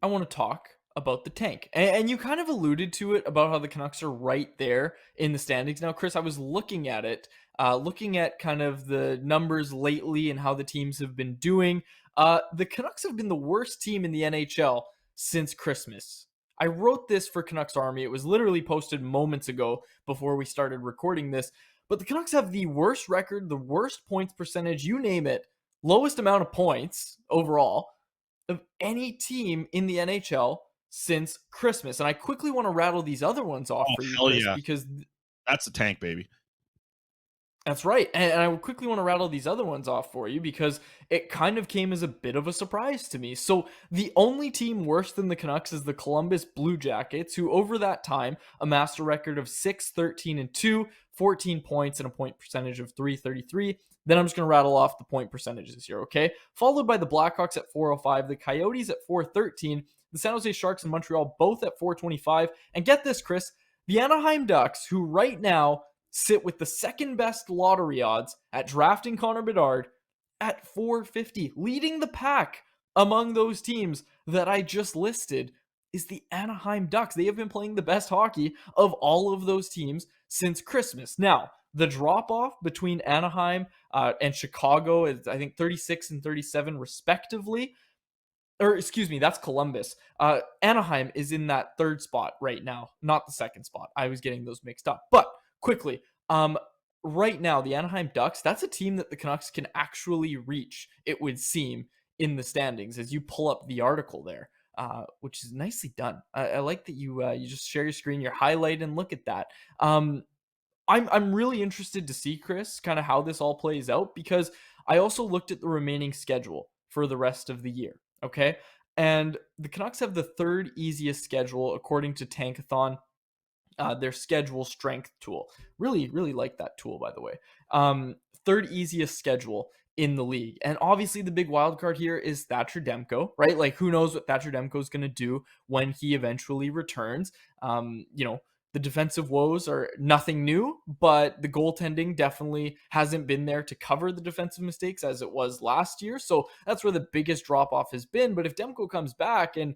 I want to talk about the tank. And you kind of alluded to it about how the Canucks are right there in the standings. Now, Chris, I was looking at it, looking at kind of the numbers lately and how the teams have been doing. The Canucks have been the worst team in the NHL since Christmas. I wrote this for Canucks Army. It was literally posted moments ago before we started recording this. But the Canucks have the worst record, the worst points percentage, you name it, lowest amount of points overall of any team in the NHL since Christmas. And I quickly want to rattle these other ones off Oh, for you, hell Chris, yeah. because That's a tank, baby. that's right. And I quickly want to rattle these other ones off for you because it kind of came as a bit of a surprise to me. So the only team worse than the Canucks is the Columbus Blue Jackets, who over that time amassed a record of 6-13-2, 14 points, and a point percentage of 333. Then I'm just going to rattle off the point percentages here, okay? Followed by the Blackhawks at 405, the Coyotes at 413, the San Jose Sharks and Montreal both at 425. And get this, Chris, the Anaheim Ducks, who right now sit with the second best lottery odds at drafting Connor Bedard at 450. Leading the pack among those teams that I just listed is the Anaheim Ducks. They have been playing the best hockey of all of those teams since Christmas. Now, the drop off between Anaheim and Chicago is, I think, 36 and 37 respectively. Or excuse me, that's Columbus. Anaheim is in that third spot right now, not the second spot. I was getting those mixed up. But quickly, right now, the Anaheim Ducks, that's a team that the Canucks can actually reach, it would seem, in the standings as you pull up the article there, which is nicely done. I like that you just share your screen, your highlight, and look at that. I'm really interested to see, Chris, kind of how this all plays out because I also looked at the remaining schedule for the rest of the year. Okay. And the Canucks have the third easiest schedule according to Tankathon, their schedule strength tool. Really, really like that tool, by the way. Third easiest schedule in the league. And obviously, the big wild card here is Thatcher Demko, right? Like, who knows what Thatcher Demko is going to do when he eventually returns? The defensive woes are nothing new, but the goaltending definitely hasn't been there to cover the defensive mistakes as it was last year. So that's where the biggest drop off has been. But if Demko comes back and,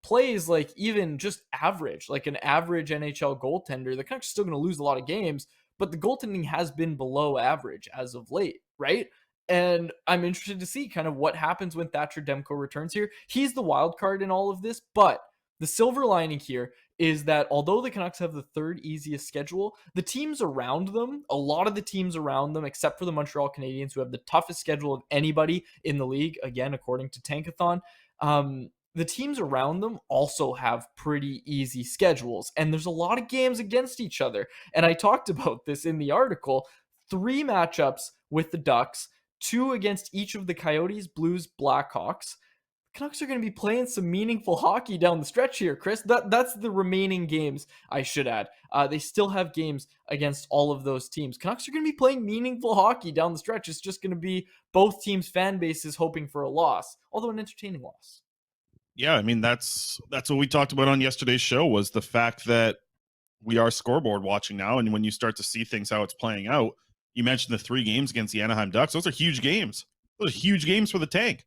plays like even just average, like an average NHL goaltender, the Canucks are still going to lose a lot of games, but the goaltending has been below average as of late, right? And I'm interested to see kind of what happens when Thatcher Demko returns here. He's the wild card in all of this, but the silver lining here is that although the Canucks have the third easiest schedule, the teams around them, a lot of the teams around them, except for the Montreal Canadiens, who have the toughest schedule of anybody in the league, again, according to Tankathon, the teams around them also have pretty easy schedules. And there's a lot of games against each other. And I talked about this in the article. 3 matchups with the Ducks, 2 against each of the Coyotes, Blues, Blackhawks. Canucks are going to be playing some meaningful hockey down the stretch here, Chris. That's the remaining games, I should add. They still have games against all of those teams. Canucks are going to be playing meaningful hockey down the stretch. It's just going to be both teams' fan bases hoping for a loss, although an entertaining loss. Yeah, I mean that's what we talked about on yesterday's show was the fact that we are scoreboard watching now, and when you start to see things how it's playing out, you mentioned the 3 games against the Anaheim Ducks. Those are huge games. Those are huge games for the tank,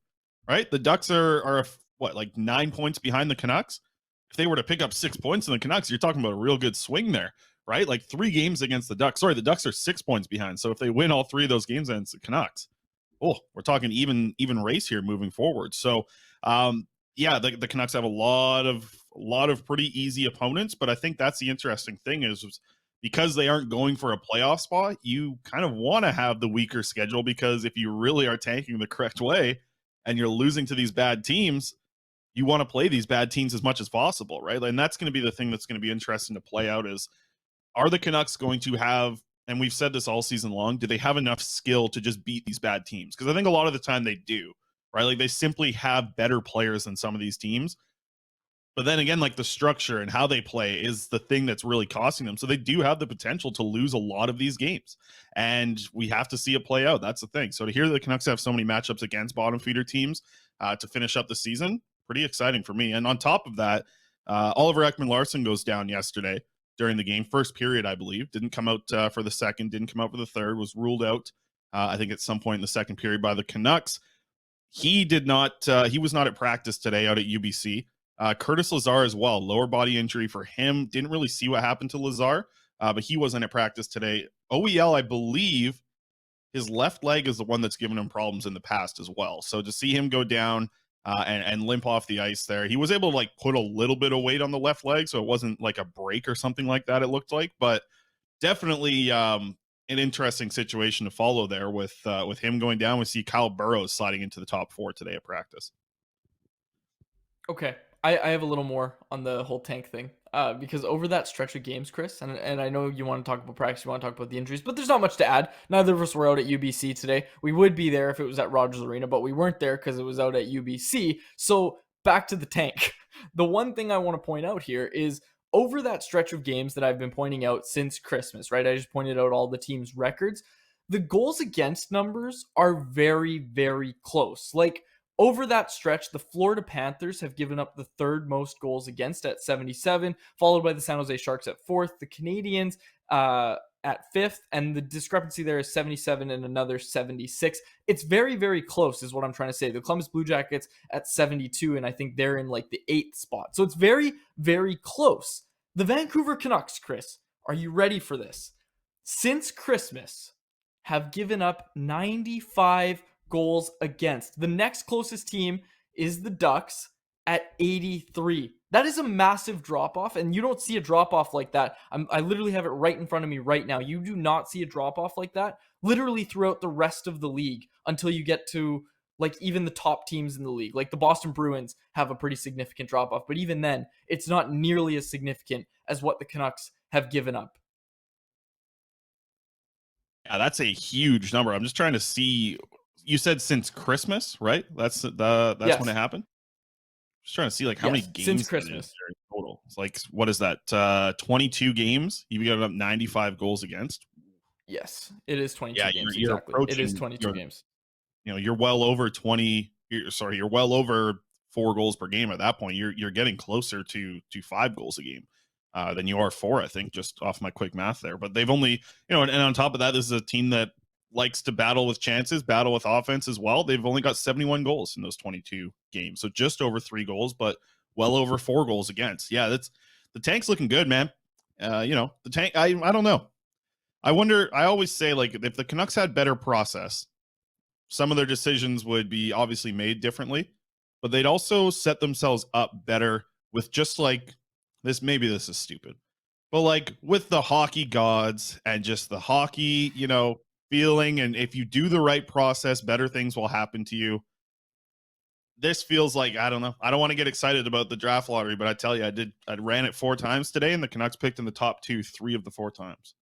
right? The Ducks are what, like 9 points behind the Canucks. If they were to pick up 6 points in the Canucks, you're talking about a real good swing there, right? Like 3 games against the Ducks. Sorry, the Ducks are 6 points behind. So if they win all 3 of those games against the Canucks, oh, we're talking even race here moving forward. So yeah, the Canucks have a lot of pretty easy opponents, but I think that's the interesting thing is because they aren't going for a playoff spot, you kind of want to have the weaker schedule because if you really are tanking the correct way and you're losing to these bad teams, you want to play these bad teams as much as possible, right? And that's going to be the thing that's going to be interesting to play out is are the Canucks going to have, and we've said this all season long, do they have enough skill to just beat these bad teams? Because I think a lot of the time they do, right? Like they simply have better players than some of these teams. But then again, like the structure and how they play is the thing that's really costing them. So they do have the potential to lose a lot of these games. And we have to see it play out. That's the thing. So to hear the Canucks have so many matchups against bottom feeder teams to finish up the season, pretty exciting for me. And on top of that, Oliver Ekman-Larsson goes down yesterday during the game. First period, I believe. Didn't come out for the second, didn't come out for the third, was ruled out, I think, at some point in the second period by the Canucks. He was not at practice today out at UBC. Curtis Lazar as well, lower body injury for him. Didn't really see what happened to Lazar, but he wasn't at practice today. OEL, I believe his left leg is the one that's given him problems in the past as well. So to see him go down and limp off the ice there, he was able to like put a little bit of weight on the left leg, so it wasn't like a break or something like that. It looked like, but definitely an interesting situation to follow there with him going down. We see Kyle Burrows sliding into the top 4 today at practice. Okay. I have a little more on the whole tank thing. Because over that stretch of games, Chris, and I know you want to talk about practice, you want to talk about the injuries, but there's not much to add. Neither of us were out at UBC today. We would be there if it was at Rogers Arena, but we weren't there because it was out at UBC. So back to the tank. The one thing I want to point out here is over that stretch of games that I've been pointing out since Christmas, right? I just pointed out all the teams' records. The goals against numbers are very, very close. Like, over that stretch, the Florida Panthers have given up the third most goals against at 77, followed by the San Jose Sharks at fourth, the Canadiens at fifth, and the discrepancy there is 77 and another 76. It's very, very close, is what I'm trying to say. The Columbus Blue Jackets at 72, and I think they're in like the eighth spot. So it's very, very close. The Vancouver Canucks, Chris, are you ready for this? Since Christmas, have given up 95 goals against. The next closest team is the Ducks at 83. That is a massive drop off, and you don't see a drop off like that. I literally have it right in front of me right now. You do not see a drop off like that literally throughout the rest of the league until you get to like even the top teams in the league. Like the Boston Bruins have a pretty significant drop off, but even then, it's not nearly as significant as what the Canucks have given up. Yeah, that's a huge number. I'm just trying to see. You said since Christmas, right? That's when it Yes. happened. Just trying to see like how many Yes. Since games that is Christmas. there in total. It's like what is that? 22 games. You've got up 95 goals against. Yes. It is 22 Yeah, games. you're Exactly. It is approaching. 22 games. You're well over 20. You're well over 4 goals per game at that point. You're getting closer to 5 goals a game than you are 4. I think just off my quick math there. But they've only and on top of that, this is a team that likes to battle with chances, battle with offense as well. They've only got 71 goals in those 22 games, so just over 3 goals, but well over 4 goals against. Yeah, that's the tank's looking good, man. The tank. I don't know. I wonder. I always say like if the Canucks had better process, some of their decisions would be obviously made differently, but they'd also set themselves up better with just like this. Maybe this is stupid, but like with the hockey gods and just the hockey, feeling. And if you do the right process, better things will happen to you. This feels like, I don't know. I don't want to get excited about the draft lottery, but I tell you, I ran it 4 times today, and the Canucks picked in the top 3 of the 4 times.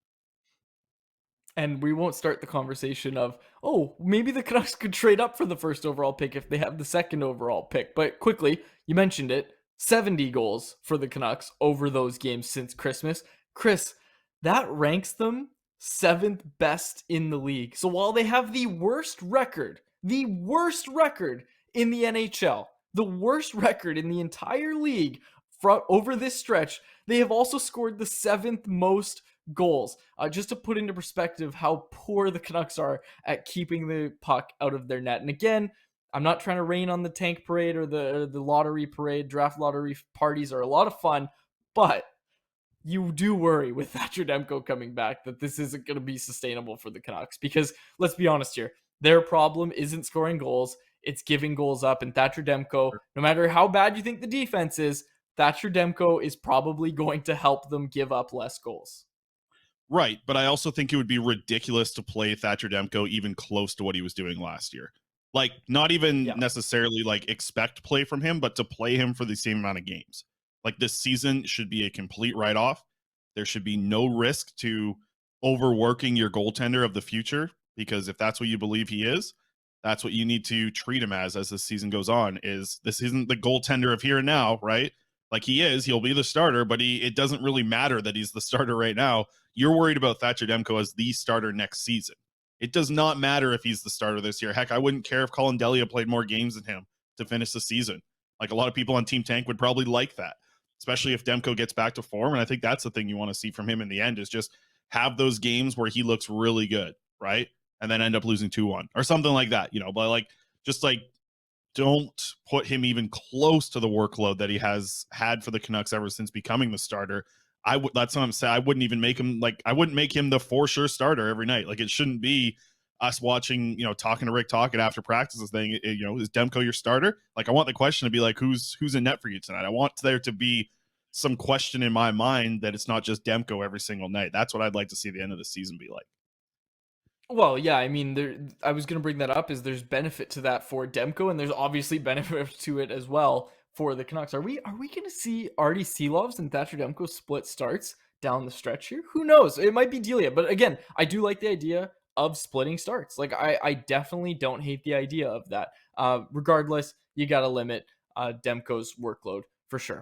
And we won't start the conversation of, oh, maybe the Canucks could trade up for the first overall pick if they have the second overall pick. But quickly, you mentioned it, 70 goals for the Canucks over those games since Christmas. Chris, that ranks them seventh best in the league. So while they have the worst record in the NHL, the worst record in the entire league over this stretch, they have also scored the 7th most goals. Just to put into perspective how poor the Canucks are at keeping the puck out of their net. And again, I'm not trying to rain on the tank parade or the lottery parade. Draft lottery parties are a lot of fun, but you do worry with Thatcher Demko coming back that this isn't going to be sustainable for the Canucks, because let's be honest here, their problem isn't scoring goals, it's giving goals up. And Thatcher Demko, no matter how bad you think the defense is, Thatcher Demko is probably going to help them give up less goals. Right, but I also think it would be ridiculous to play Thatcher Demko even close to what he was doing last year. Like, not even necessarily like expect play from him, but to play him for the same amount of games. Like, this season should be a complete write-off. There should be no risk to overworking your goaltender of the future, because if that's what you believe he is, that's what you need to treat him as the season goes on. Is this isn't the goaltender of here and now, right? Like, he'll be the starter, but it doesn't really matter that he's the starter right now. You're worried about Thatcher Demko as the starter next season. It does not matter if he's the starter this year. Heck, I wouldn't care if Colin Delia played more games than him to finish the season. Like, a lot of people on Team Tank would probably like that, especially if Demko gets back to form. And I think that's the thing you want to see from him in the end, is just have those games where he looks really good, right? And then end up losing 2-1 or something like that, but like, just like don't put him even close to the workload that he has had for the Canucks ever since becoming the starter. That's what I'm saying. I wouldn't even make him like, I wouldn't make him the for sure starter every night. Like, it shouldn't be us watching, talking to Rick Tocchet after practices saying, is Demko your starter? Like, I want the question to be like, who's in net for you tonight? I want there to be some question in my mind that it's not just Demko every single night. That's what I'd like to see the end of the season be like. Well, yeah, I mean, I was going to bring that up. Is there's benefit to that for Demko, and there's obviously benefit to it as well for the Canucks. Are we going to see Artie Seelovs and Thatcher Demko split starts down the stretch here? Who knows? It might be Delia, but again, I do like the idea of splitting starts. Like, I definitely don't hate the idea of that. Regardless, you got to limit Demko's workload for sure.